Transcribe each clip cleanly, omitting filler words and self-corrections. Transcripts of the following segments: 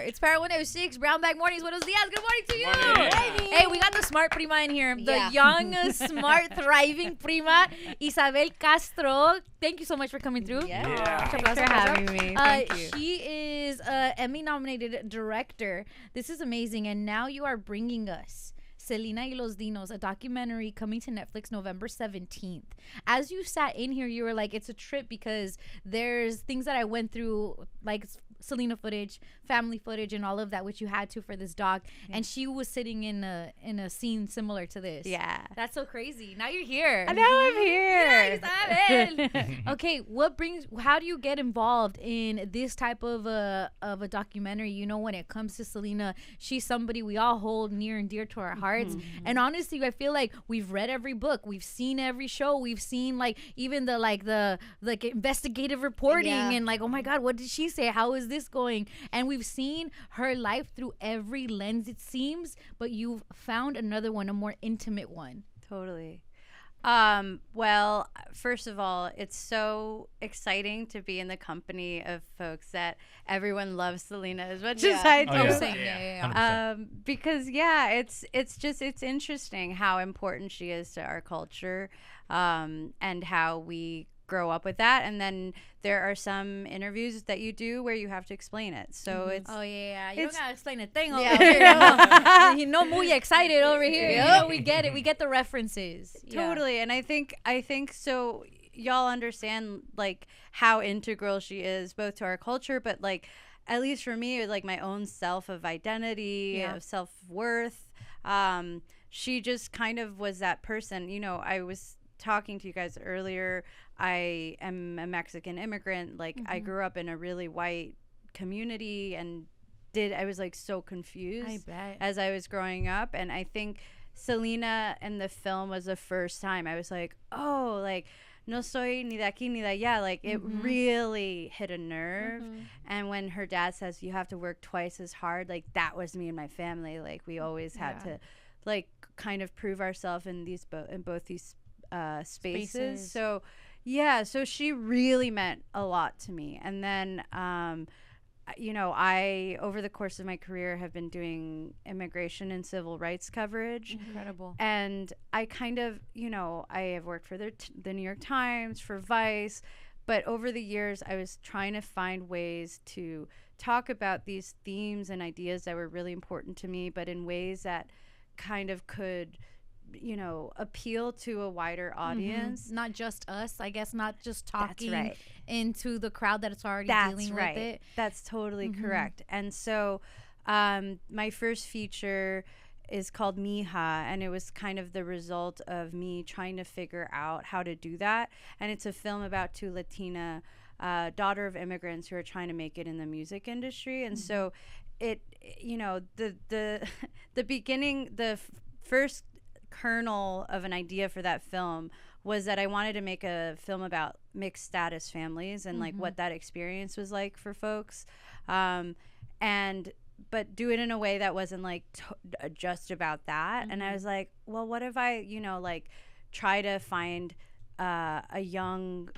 It's Power 106, Brown Bag Mornings. Buenos dias. Good morning to you. Morning. Hey, we got the smart prima in here. The young, smart, thriving prima, Isabel Castro. Thank you so much for coming through. Thanks for having me. Thank you. She is an Emmy-nominated director. This is amazing. And now you are bringing us Selena y los Dinos, a documentary coming to Netflix November 17th. As you sat in here, you were like, it's a trip because there's things that I went through, like Selena footage, family footage, and all of that, which you had to for this doc. And she was sitting in a scene similar to this. Yeah. That's so crazy. Now you're here. I know I'm here. Yeah, Isabel. Okay, how do you get involved in this type of a documentary? You know, when it comes to Selena, she's somebody we all hold near and dear to our hearts. And honestly, I feel like we've read every book, we've seen every show, we've seen like even the investigative reporting and like, oh my God, what did she say? How is this going? And we've seen her life through every lens, it seems, but you've found another one, a more intimate one. Totally. Well, first of all, it's so exciting to be in the company of folks that everyone loves Selena as much as I do. Because it's interesting how important she is to our culture, and how we grow up with that. And then there are some interviews that you do where you have to explain it. So it's you don't gotta explain a thing over here. You know, muy excited over here. You know, we get it. We get the references. Totally. And I think so y'all understand like how integral she is both to our culture, but like at least for me, like my own self of identity, of self-worth. She just kind of was that person. You know, I was talking to you guys earlier. I am a Mexican immigrant. Like I grew up in a really white community and I was like so confused as I was growing up. And I think Selena in the film was the first time I was like, oh, like no soy ni de aquí ni de allá. Like it really hit a nerve. And when her dad says you have to work twice as hard, like that was me and my family. Like we always had to like kind of prove ourselves in both these spaces. So so she really meant a lot to me. And then you know, I over the course of my career have been doing immigration and civil rights coverage. Incredible. And I kind of, you know, I have worked for the New York Times, for Vice, but over the years I was trying to find ways to talk about these themes and ideas that were really important to me, but in ways that kind of could, you know, appeal to a wider audience. Not just us, I guess, not just talking into the crowd that it's already dealing with it. That's totally correct. And so my first feature is called Mija, and it was kind of the result of me trying to figure out how to do that. And it's a film about two Latina daughter of immigrants who are trying to make it in the music industry. And so it, you know, the beginning, the first kernel of an idea for that film was that I wanted to make a film about mixed status families and like what that experience was like for folks, but do it in a way that wasn't like just about that. And I was like, well, what if I, you know, like try to find a young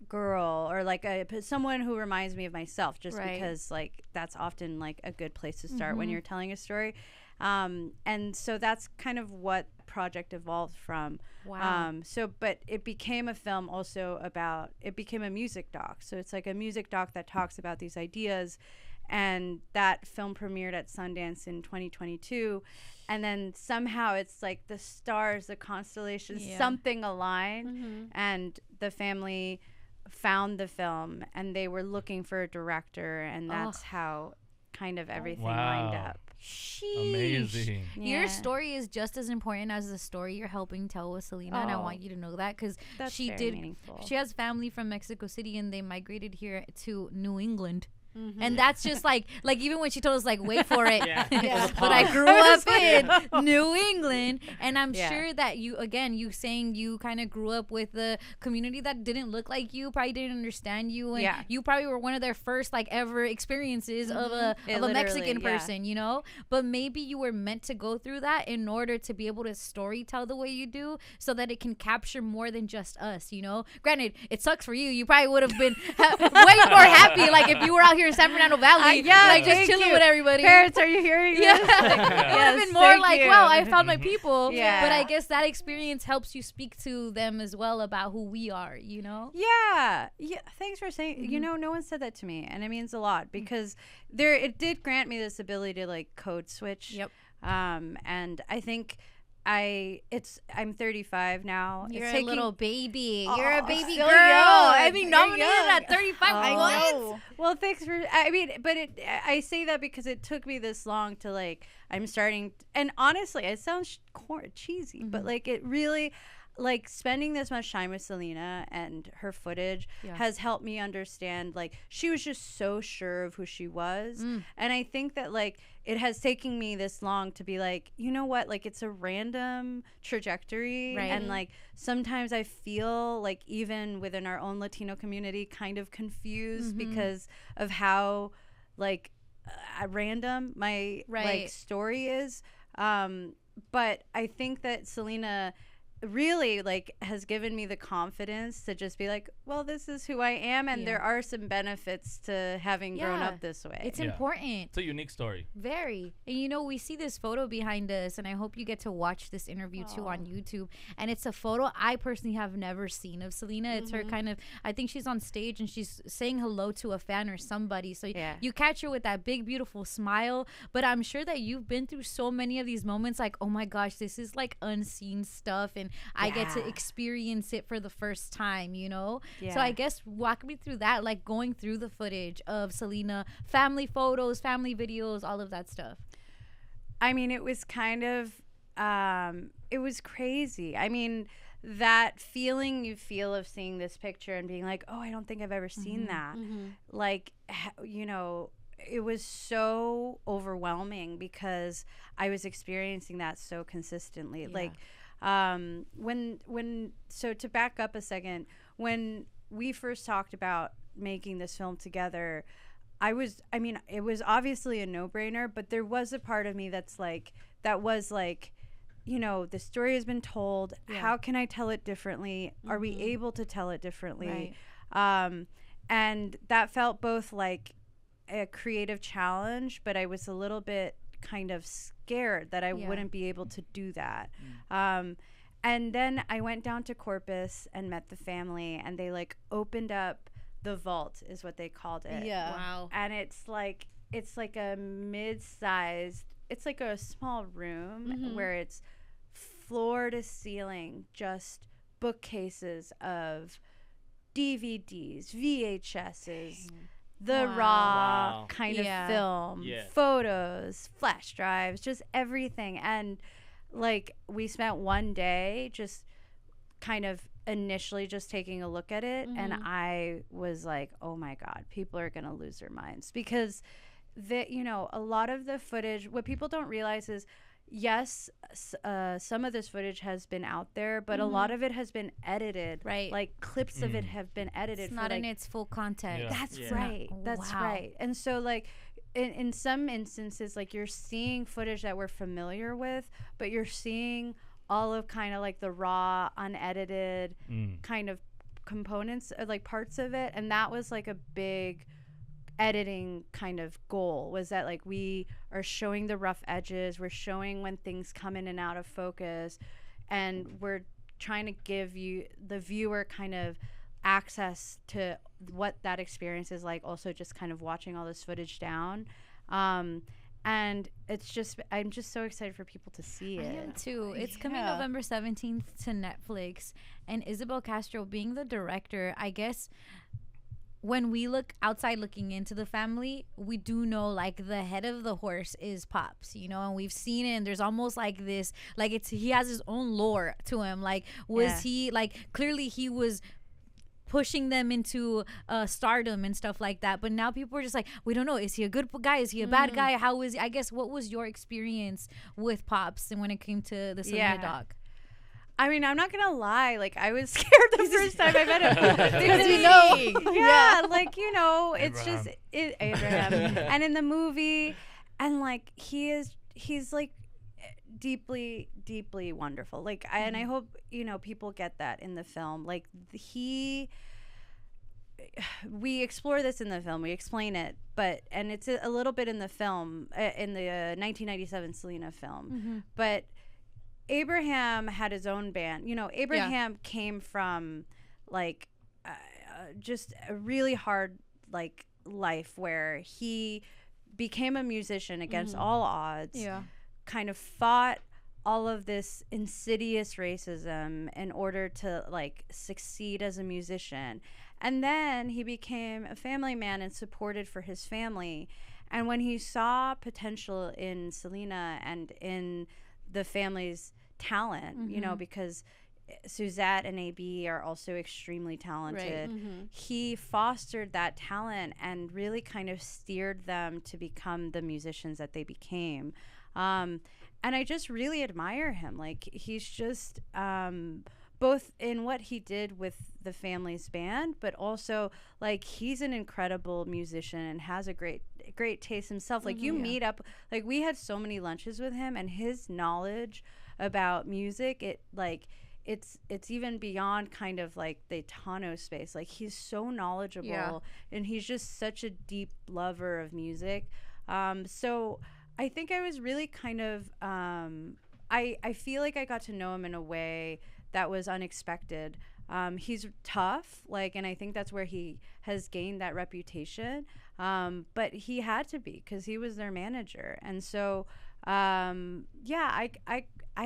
girl or like someone who reminds me of myself, just because like that's often like a good place to start when you're telling a story. And so that's kind of what project evolved from. But it became a film also about, it became a music doc. So it's like a music doc that talks about these ideas. And that film premiered at Sundance in 2022. And then somehow it's like the stars, the constellations, something aligned. And the family found the film and they were looking for a director. And that's how kind of everything lined up. Sheesh. Amazing. Your story is just as important as the story you're helping tell with Selena, and I want you to know that because she has family from Mexico City and they migrated here to New England. And that's just like even when she told us like wait for it, but I grew up in New England, and I'm sure that you saying you kind of grew up with a community that didn't look like you, probably didn't understand you, and you probably were one of their first like ever experiences of a Mexican person, you know. But maybe you were meant to go through that in order to be able to story tell the way you do, so that it can capture more than just us, you know. Granted, it sucks for you. You probably would have been way more happy like if you were out here here in San Fernando Valley. Just chilling with everybody. Parents, are you hearing this? It would have been more like, wow, I found my people. Yeah. But I guess that experience helps you speak to them as well about who we are, Yeah. Thanks for saying, no one said that to me. And it means a lot because it did grant me this ability to like code switch. Yep. And I think I'm 35 now. You're a little baby. Oh, You're a baby girl. Young. I mean, nominated at 35. I know. Well, thanks for. I mean, but I say that because it took me this long to like. I'm starting, and honestly, it sounds cheesy, but like it really. Like spending this much time with Selena and her footage has helped me understand like she was just so sure of who she was. And I think that like it has taken me this long to be like, you know what, like it's a random trajectory. Right. And like sometimes I feel like even within our own Latino community kind of confused because of how like random my like story is. But I think that Selena really like has given me the confidence to just be like, well, this is who I am, and there are some benefits to having grown up this way. It's important. It's a unique story. Very. And we see this photo behind us, and I hope you get to watch this interview too on YouTube. And it's a photo I personally have never seen of Selena. It's her kind of, I think she's on stage and she's saying hello to a fan or somebody. So you catch her with that big beautiful smile, but I'm sure that you've been through so many of these moments like, oh my gosh, this is like unseen stuff, and I get to experience it for the first time, So I guess walk me through that, like going through the footage of Selena, family photos, family videos, all of that stuff. I mean, it was kind of, it was crazy. I mean, that feeling you feel of seeing this picture and being like, oh, I don't think I've ever seen that. Like, it was so overwhelming because I was experiencing that so consistently. Like, so to back up a second, when we first talked about making this film together, it was obviously a no-brainer, but there was a part of me the story has been told. How can I tell it differently? Are we able to tell it differently? Right. And that felt both like a creative challenge, but I was a little bit kind of scared that I wouldn't be able to do that. And then I went down to Corpus and met the family, and they like opened up the vault is what they called it. Yeah. Wow. And it's like a mid-sized, it's like a small room where it's floor to ceiling, just bookcases of DVDs, VHSs, the raw kind of film, photos, flash drives, just everything. And like we spent one day just kind of initially just taking a look at it, and I was like, oh my God, people are gonna lose their minds, because a lot of the footage, what people don't realize is, yes, some of this footage has been out there, but a lot of it has been edited. Right. Like clips of it have been edited. It's not in its full content. Yeah. That's right. That's right. And so like in some instances, like you're seeing footage that we're familiar with, but you're seeing all of kind of like the raw, unedited kind of components, like parts of it. And that was like a big editing kind of goal, was that like we are showing the rough edges, we're showing when things come in and out of focus, and we're trying to give you, the viewer, kind of access to what that experience is like, also just kind of watching all this footage down. And it's just, I'm just so excited for people to see it. I am too. It's coming November 17th to Netflix, and Isabel Castro being the director, I guess when we look outside looking into the family, we do know like the head of the horse is Pops, and we've seen it, and there's almost like this, like he has his own lore to him. Like, was he like, clearly he was pushing them into stardom and stuff like that, but now people are just like, we don't know, is he a good guy, is he a bad guy, how is he? I guess, what was your experience with Pops and when it came to the Selena doc? I mean, I'm not gonna lie, like I was scared the first time I met him because we know, like it's just Abraham, and in the movie, and like he's like deeply, deeply wonderful. Like, and I hope people get that in the film. Like we explore this in the film. We explain it, and it's a little bit in the film, in the 1997 Selena film. But Abraham had his own band. Abraham came from like just a really hard like life where he became a musician against all odds. Kind of fought all of this insidious racism in order to like succeed as a musician. And then he became a family man and supported for his family. And when he saw potential in Selena and in the family's talent, because Suzette and AB are also extremely talented, he fostered that talent and really kind of steered them to become the musicians that they became. And I just really admire him. Like, he's just both in what he did with the family's band, but also like he's an incredible musician and has a great taste himself. Like you meet up, like we had so many lunches with him, and his knowledge about music, it's even beyond kind of like the Tano space. Like he's so knowledgeable, and he's just such a deep lover of music. So I think I was really kind of I feel like I got to know him in a way that was unexpected. He's tough, and I think that's where he has gained that reputation. But he had to be, because he was their manager. And so, I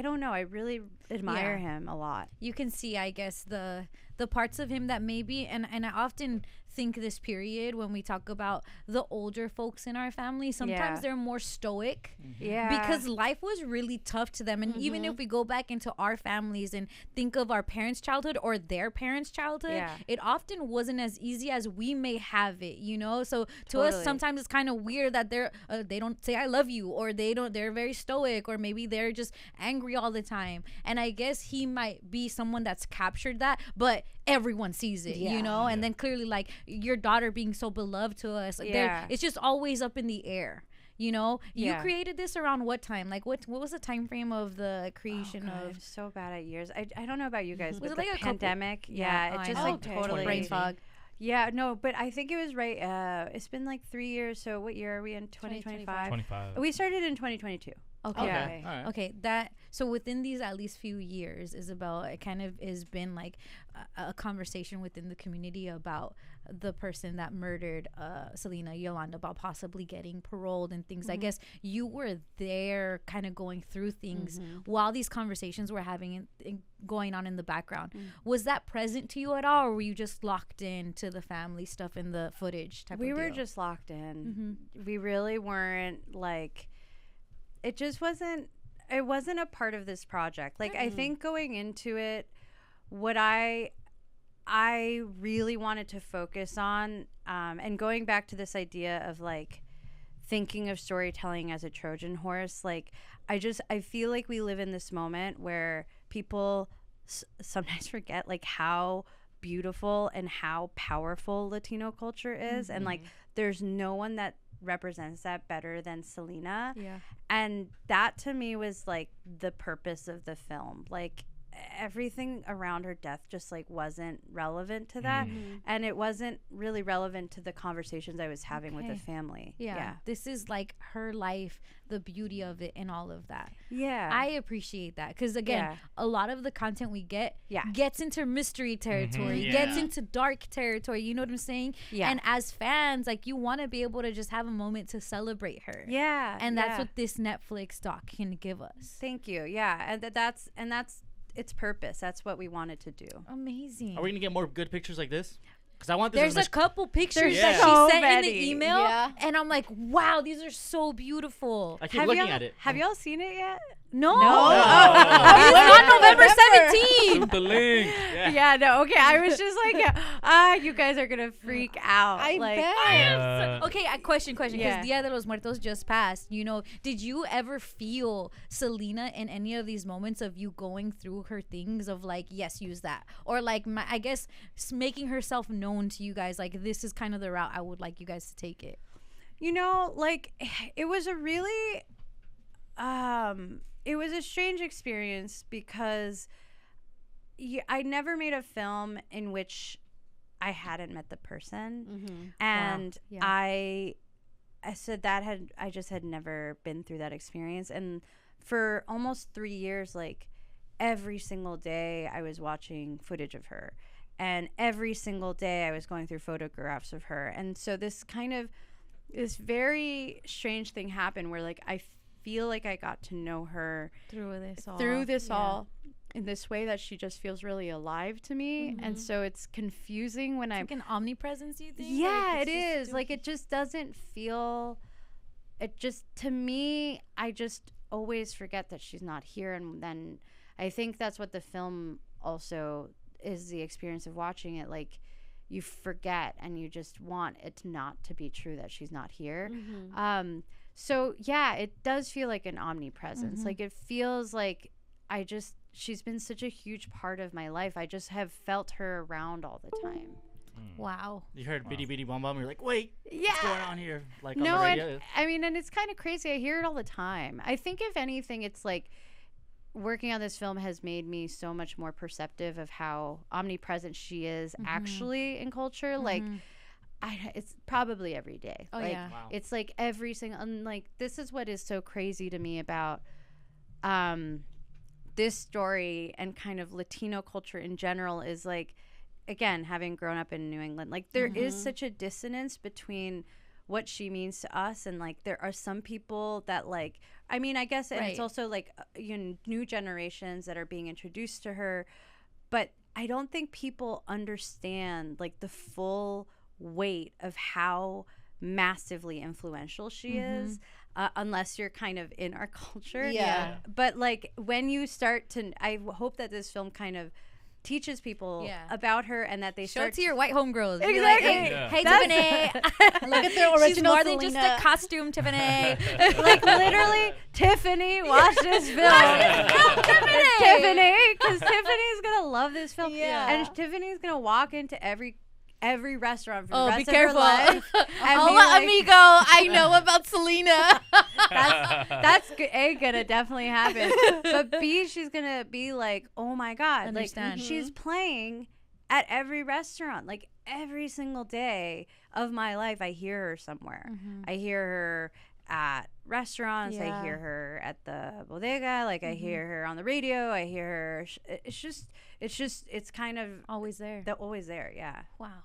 don't know. I really admire him a lot. You can see, I guess, the parts of him that maybe, and I often think this period when we talk about the older folks in our family, sometimes they're more stoic, because life was really tough to them. And even if we go back into our families and think of our parents' childhood or their parents' childhood, it often wasn't as easy as we may have it, so to us sometimes it's kind of weird that they don't say I love you, or they're very stoic, or maybe they're just angry all the time. And I guess he might be someone that's captured that, but everyone sees it, and then clearly, like, your daughter being so beloved to us, it's just always up in the air. You created this around what time? Like, what was the time frame of the creation of? I'm so bad at years. I don't know about you guys, was but it like the pandemic? It just totally brain fog. Yeah, no, but I think it was right. It's been like 3 years. So what year are we in? 2025. 25. We started in 2022. Okay. Okay. All right. Okay. So within these at least few years, Isabel, it kind of has been like a conversation within the community about the person that murdered Selena, Yolanda, about possibly getting paroled and things. I guess you were there kind of going through things while these conversations were going on in the background. Was that present to you at all, or were you just locked in to the family stuff and the footage type of deal? We were just locked in. We really weren't, like, it wasn't a part of this project. Like, I think going into it, what I really wanted to focus on, and going back to this idea of like thinking of storytelling as a Trojan horse, like I feel like we live in this moment where people sometimes forget like how beautiful and how powerful Latino culture is, and like there's no one that represents that better than Selena. And that to me was like the purpose of the film. Like, everything around her death just like wasn't relevant to that, and it wasn't really relevant to the conversations I was having with the family. This is like her life, the beauty of it, and all of that. I appreciate that, because again, a lot of the content we get gets into mystery territory, gets into dark territory, you know what I'm saying? And as fans, like, you want to be able to just have a moment to celebrate her. And that's what this Netflix doc can give us. Thank you. And that's its purpose. That's what we wanted to do. Amazing. Are we gonna get more good pictures like this? Because I want this. There's a couple pictures that she sent in the email, and I'm like, wow, these are so beautiful. I keep looking at it. Have y'all seen it yet? No. It's on November 17th. Shoot the link. Okay. I was just like, you guys are gonna freak out. I bet. Okay, question, because Dia de los Muertos just passed. Did you ever feel Selena in any of these moments of you going through her things of like, yes, use that, or like, I guess making herself known to you guys, like, this is kind of the route I would like you guys to take it? Like, it was a really it was a strange experience, because I never made a film in which I hadn't met the person. And I said I just had never been through that experience. And for almost 3 years, like every single day I was watching footage of her, and every single day I was going through photographs of her. And so this very strange thing happened where like I feel like I got to know her through this all in this way that she just feels really alive to me. And so it's confusing when I'm like an omnipresence, you think? Yeah, like it is. Like it just doesn't feel, it just, to me, I just always forget that she's not here. And then I think that's what the film also is, the experience of watching it. Like you forget and you just want it not to be true that she's not here. So yeah, it does feel like an omnipresence. Like it feels like she's been such a huge part of my life. I just have felt her around all the time. Wow. You heard Bitty Bitty Bum Bum, you're like, wait, what's going on here? Like no, on the radio. and it's kind of crazy. I hear it all the time. I think if anything, it's like working on this film has made me so much more perceptive of how omnipresent she is actually in culture. Like it's probably every day. It's like every single, and like this is what is so crazy to me about this story and kind of Latino culture in general is like, again, having grown up in New England, like there is such a dissonance between what she means to us and like there are some people that like, I mean, I guess, and it's also like new generations that are being introduced to her, but I don't think people understand like the full weight of how massively influential she is. Unless you're kind of in our culture. But like when you start to, I hope that this film kind of teaches people about her and that they show start it to your white homegirls. Exactly. Like, hey Tiffany, look at their original She's more than just a costume, Tiffany. Like literally, Tiffany, watch this film. Tiffany, because Tiffany's gonna love this film. And Tiffany's gonna walk into every restaurant for the rest of her life. Hola, amigo. I know about Selena. That's gonna definitely happen. But B, she's gonna be like, oh my God. Understand. Like she's playing at every restaurant. Like every single day of my life, I hear her somewhere. I hear her at restaurants. I hear her at the bodega. Like I hear her on the radio. I hear her. It's kind of always there. They're always there. Yeah. Wow.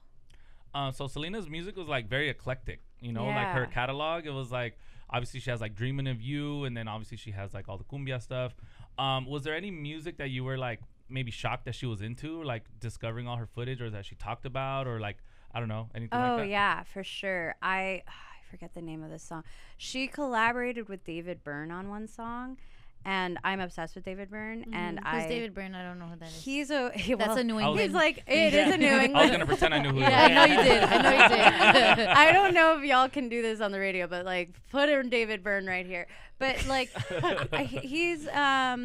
So Selena's music was like very eclectic, you know, like her catalog. It was like, obviously she has like Dreaming of You, and then obviously she has like all the cumbia stuff. Was there any music that you were like maybe shocked that she was into, like discovering all her footage, or that she talked about, or like, I don't know, anything like that? Oh yeah, for sure. I forget the name of this song. She collaborated with David Byrne on one song. And I'm obsessed with David Byrne. And Who's David Byrne? I don't know who that is. That's a New England. He's like, it is a New England. I was going to pretend I knew who he was. I know you did. I don't know if y'all can do this on the radio, but like put in David Byrne right here. But like he's a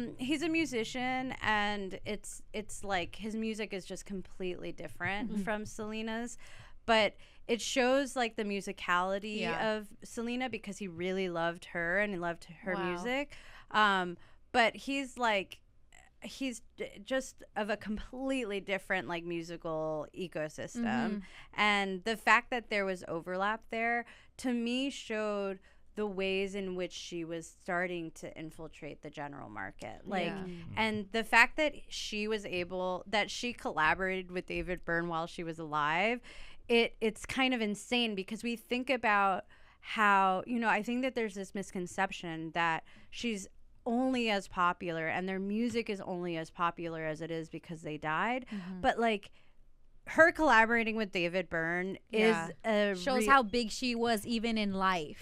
musician, and it's like his music is just completely different from Selena's. But it shows like the musicality of Selena because he really loved her and he loved her music. But he's just of a completely different like musical ecosystem. And the fact that there was overlap there to me showed the ways in which she was starting to infiltrate the general market. Like, and the fact that she collaborated with David Byrne while she was alive, it's kind of insane because we think about how, I think that there's this misconception that she's only as popular and their music is only as popular as it is because they died. But like her collaborating with David Byrne shows how big she was even in life.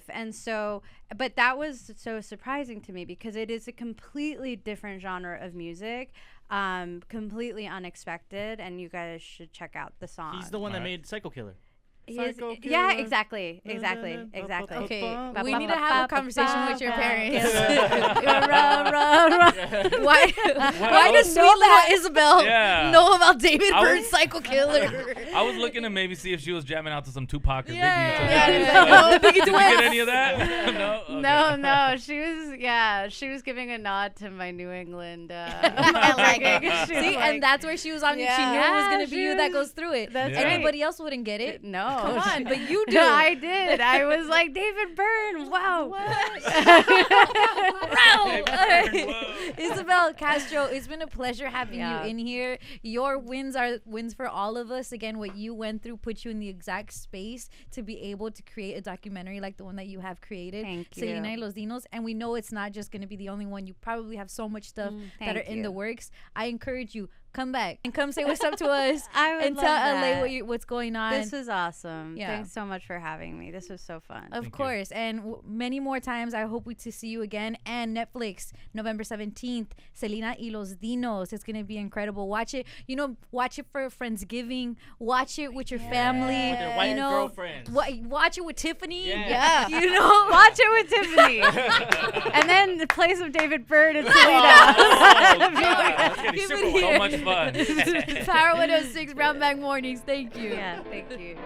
And so, but that was so surprising to me because it is a completely different genre of music, completely unexpected, and you guys should check out the song. He's the one that made Psycho Killer. Yeah, exactly. Okay, we need to have a conversation with your parents. Why does sweet little Isabel know about David Byrd's Psycho Killer? I was looking to maybe see if she was jamming out to some Tupac or Biggie. Did you get any of that? No. Okay. No. She was giving a nod to my New England. And that's where she was on. She knew it was gonna be you that goes through it. Everybody else wouldn't get it. No, come on, but you do. I did. I was like, David Byrne. Wow. Isabel, Castro, it's been a pleasure having you in here. Your wins are wins for all of us. Again, what you went through put you in the exact space to be able to create a documentary like the one that you have created. Thank you. Selena y los Dinos. And we know it's not just going to be the only one. You probably have so much stuff that are in the works. I encourage you, come back and come say what's up to us. And tell LA what's going on. This was awesome. Thanks so much for having me. This was so fun. Of course. And many more times. I hope to see you again. And Netflix, November 17th, Selena y los Dinos. It's going to be incredible. Watch it. Watch it for Friendsgiving. Watch it with your family. With their white girlfriends. Watch it with Tiffany. Yeah. Watch it with Tiffany. And then the place of David Byrne and Selena. Give it here. So much fun. Power 106 Brown Bag Mornings. Thank you. Yeah, thank you.